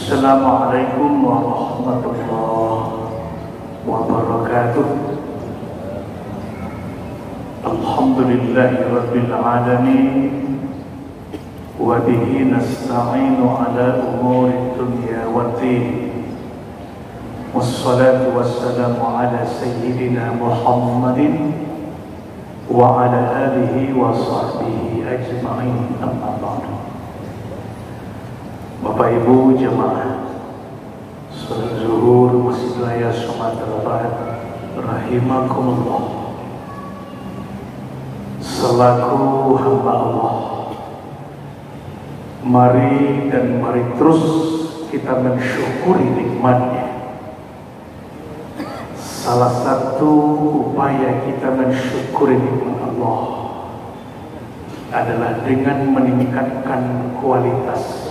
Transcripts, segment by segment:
Assalamualaikum warahmatullahi wabarakatuh. Alhamdulillahi rabbil alamin, wa bihi nasta'inu ala umuri dunya waddin. Wassalatu wassalamu ala sayyidina Muhammadin wa ala alihi wa sahbihi ajma'in, amma ba'du. Bapak Ibu jemaah salat zuhur Masjid Raya Sumatera Barat rahimakumullah. Selaku hamba Allah, mari terus kita mensyukuri nikmatnya. Salah satu upaya kita mensyukuri nikmat Allah adalah dengan meningkatkan kualitas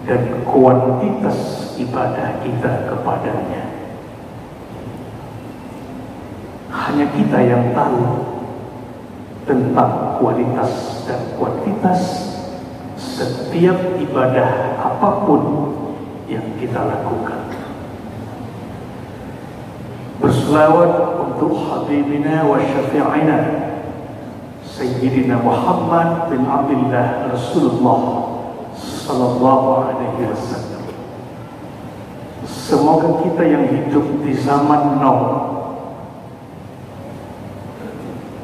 dan kuantitas ibadah kita kepadanya. Hanya kita yang tahu tentang kualitas dan kuantitas setiap ibadah apapun yang kita lakukan. Berselawat untuk Habibina wa Syafi'ina Sayyidina Muhammad bin Abdullah Rasulullah Sallallahu alaihi wasallam. Semoga kita yang hidup di zaman now,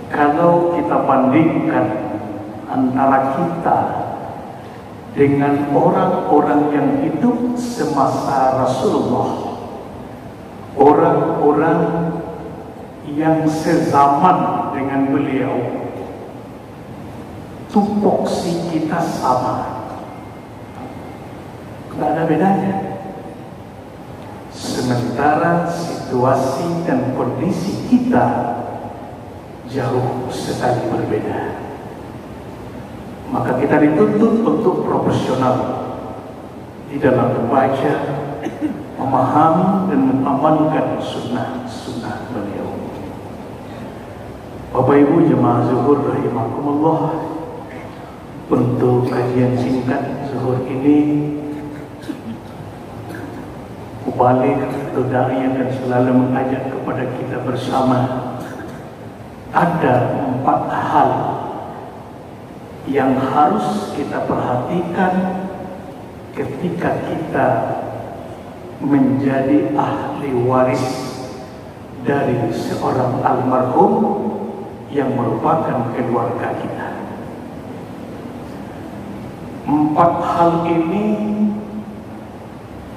kalau kita bandingkan antara kita dengan orang-orang yang hidup semasa Rasulullah, orang-orang yang sezaman dengan beliau, tupoksi kita sama, tidak ada bedanya. Sementara situasi dan kondisi kita jauh sekali berbeda. Maka kita dituntut untuk profesional di dalam membaca, memahami dan mengamalkan sunnah-sunnah beliau. Bapak Ibu jemaah zuhur rahimakumullah, untuk kajian singkat zuhur ini, balik atau dai akan selalu mengajak kepada kita bersama. Ada 4 hal yang harus kita perhatikan ketika kita menjadi ahli waris dari seorang almarhum yang merupakan keluarga kita. 4 hal ini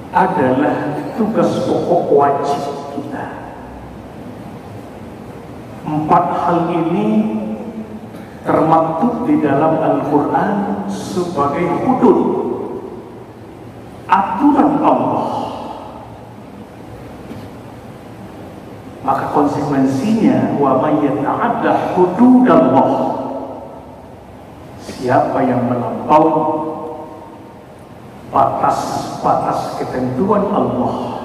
adalah tugas pokok wajib kita. 4 hal ini termaktub di dalam Al-Quran sebagai hudud, aturan Allah. Maka konsekuensinya, wa may yata'adda hududallah, siapa yang melampaui batas-batas ketentuan Allah,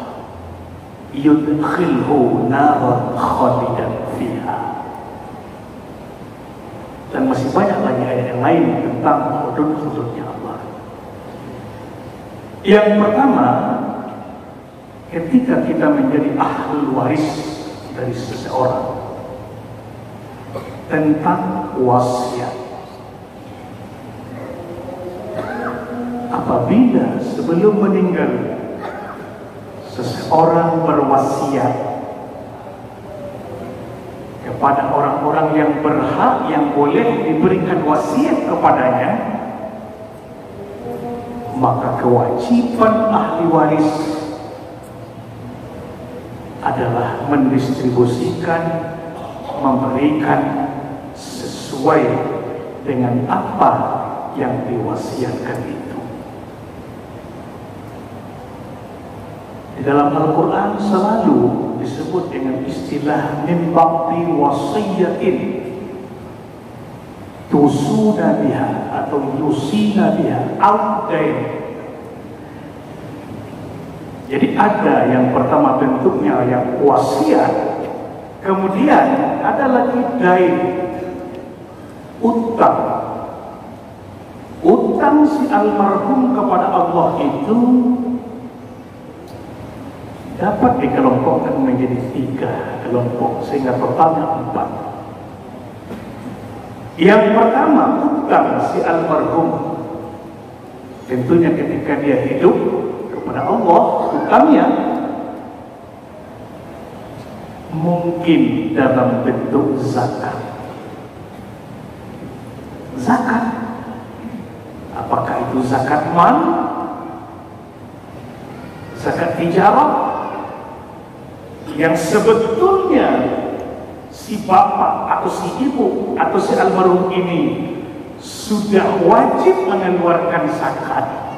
yudkhilhu naran khalidan fiha. Dan masih banyak lagi ayat yang lain tentang hudud-hududnya Allah. Yang pertama, ketika kita menjadi ahli waris dari seseorang, tentang wasiat. Apabila sebelum meninggal seseorang berwasiat kepada orang-orang yang berhak, yang boleh diberikan wasiat kepadanya, maka kewajiban ahli waris adalah mendistribusikan, memberikan sesuai dengan apa yang diwasiatkan itu. Di dalam Al-Quran selalu disebut dengan istilah min ba'di wasiyatin tusuna biha atau yusina biha al-dain. Jadi ada yang pertama bentuknya yang wasiat, kemudian ada lagi dain, utang. Utang si almarhum kepada Allah itu dapat dikelompokkan menjadi 3 kelompok sehingga totalnya 4. Yang pertama, utang si almarhum tentunya ketika dia hidup kepada Allah, utangnya mungkin dalam bentuk zakat. Zakat, apakah itu zakat mal, zakat tijarah, yang sebetulnya si bapak atau si ibu atau si almarhum ini sudah wajib mengeluarkan zakat,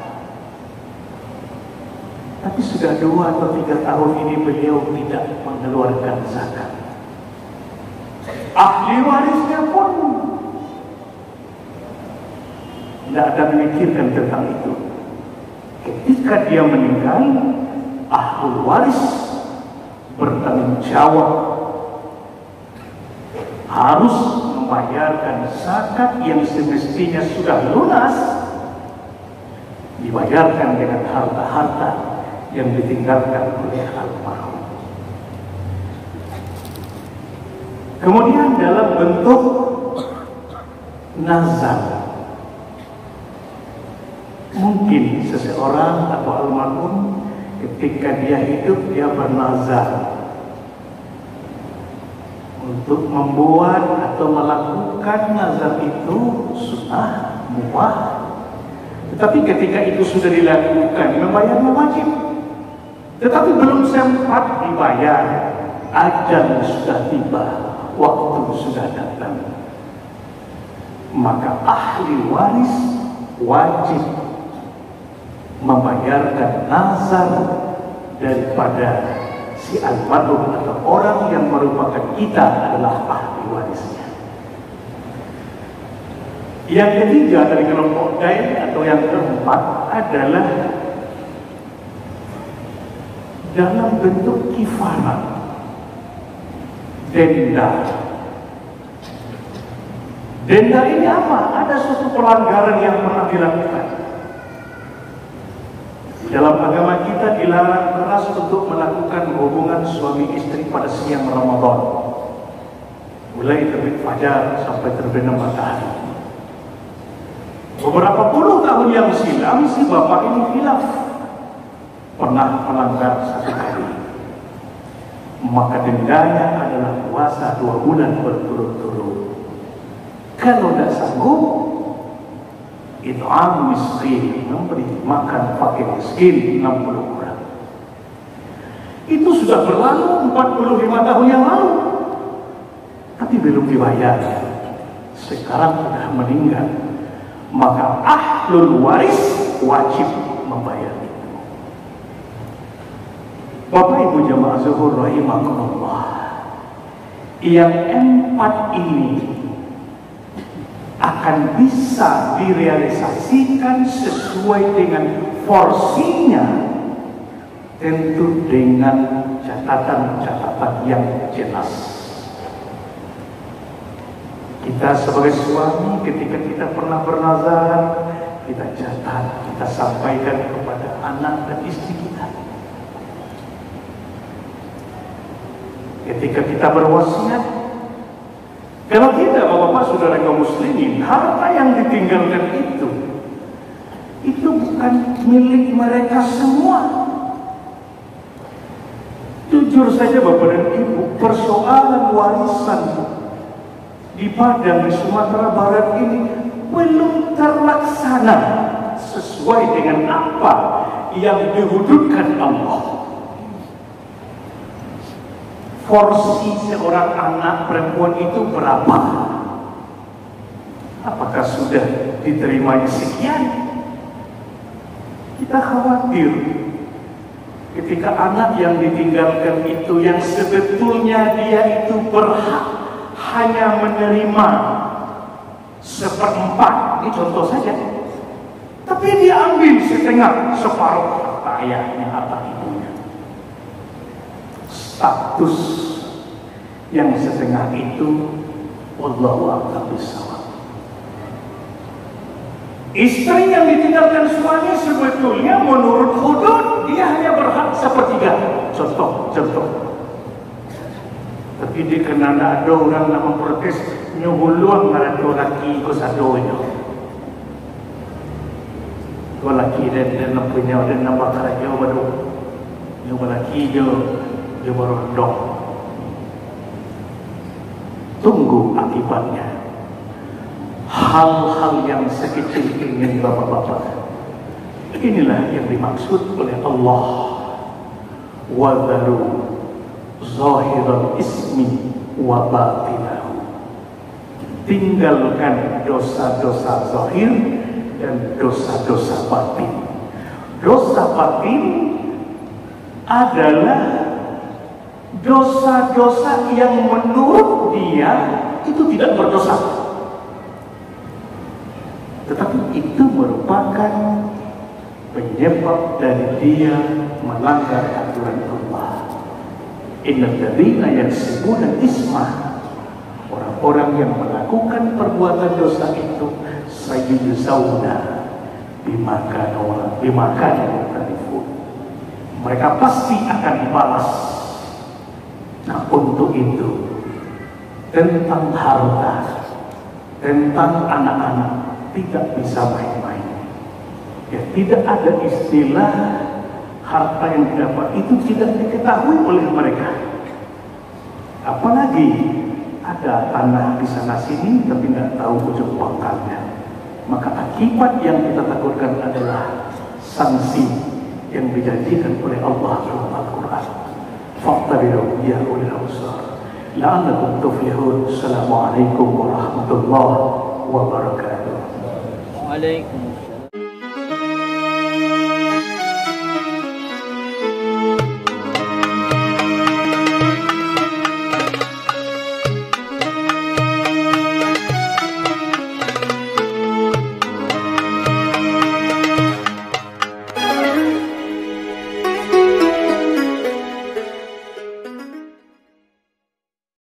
tapi sudah 2 atau 3 tahun ini beliau tidak mengeluarkan zakat. Ahli warisnya pun tidak ada memikirkan tentang itu. Ketika dia meninggal, ahli waris bertanggung jawab harus membayarkan zakat yang semestinya sudah lunas, dibayarkan dengan harta-harta yang ditinggalkan oleh almarhum. Kemudian dalam bentuk nazar, mungkin seseorang atau almarhum ketika dia hidup dia bernazar untuk membuat atau melakukan nazar itu sunnah mubah, tetapi ketika itu sudah dilakukan membayarnya wajib, tetapi belum sempat dibayar, ajal sudah tiba, waktu sudah datang, maka ahli waris wajib membayarkan nazar daripada si almarhum atau orang yang merupakan kita adalah ahli warisnya. Yang ketiga dari kelompok dain atau yang keempat adalah dalam bentuk kifarat, denda. Denda ini apa? Ada suatu pelanggaran yang pernah dilakukan. Dalam agama kita dilarang keras untuk melakukan hubungan suami istri pada siang Ramadan, mulai terbit fajar sampai terbenam matahari. Beberapa puluh tahun yang silam si bapak ini hilaf, pernah melanggar 1 kali, maka dendanya adalah puasa 2 bulan berturut-turut. Kalau tidak sanggup, it'am miskin, memberi makan pakai miskin 60 orang. Itu sudah berlalu 45 tahun yang lalu, tapi belum dibayar. Sekarang sudah meninggal, maka ahlul waris wajib membayar itu. Bapak Ibu jamaah zuhur rahimakumullah, yang 4 ini akan bisa direalisasikan sesuai dengan porsinya, tentu dengan catatan-catatan yang jelas. Kita sebagai suami ketika kita pernah bernazar, kita catat, kita sampaikan kepada anak dan istri kita. Ketika kita berwasiat, kalau kita bapak-bapak saudara kaum muslimin, harta yang ditinggalkan itu bukan milik mereka semua. Jujur saja bapak dan ibu, persoalan warisan di Padang, di Sumatera Barat ini belum terlaksana sesuai dengan apa yang dihududkan Allah. Porsi seorang anak perempuan itu berapa? Apakah sudah diterima sekian? Kita khawatir ketika anak yang ditinggalkan itu yang sebetulnya dia itu berhak hanya menerima seperempat, ini contoh saja, tapi dia ambil setengah, separuh harta ayahnya, harta ibunya. Status yang setengah itu wallahu a'lam bishawab. Istri yang ditinggalkan suami sebetulnya menurut hudud dia hanya berhak sepertiga. Contoh. Tapi dia kena ada orang yang memprotes nyuhuluang ngaratu laki ko sa doyo. Ko laki dan punya dan nambah karayo baru. Yung laki dia baru dong. Tunggu akibatnya. Hal-hal yang sekecil ini bapak-bapak, inilah yang dimaksud oleh Allah. Wadharu zahiral ismi wa batinahu. Tinggalkan dosa-dosa zahir dan dosa-dosa batin. Dosa batin adalah dosa-dosa yang menurut dia itu tidak berdosa, tetapi itu merupakan penyebab dari dia melanggar aturan Allah. Innal ladzina yaksibuna isma, orang-orang yang melakukan perbuatan dosa itu sayujzauna bima kanu yaktadifun. Mereka pasti akan dibalas. Nah, untuk itu tentang harta, tentang anak-anak tidak bisa main-main. Ya, tidak ada istilah harta yang didapat itu tidak diketahui oleh mereka. Apalagi ada tanah di sana sini tapi tidak tahu ujung pangkalnya. Maka akibat yang kita takutkan adalah sanksi yang dijanjikan oleh Allah dalam Al-Quran. Faqtabiru ya ulil absar la'allakum tuflihun. Assalamualaikum warahmatullahi wabarakatuh. Waalaikumsalam.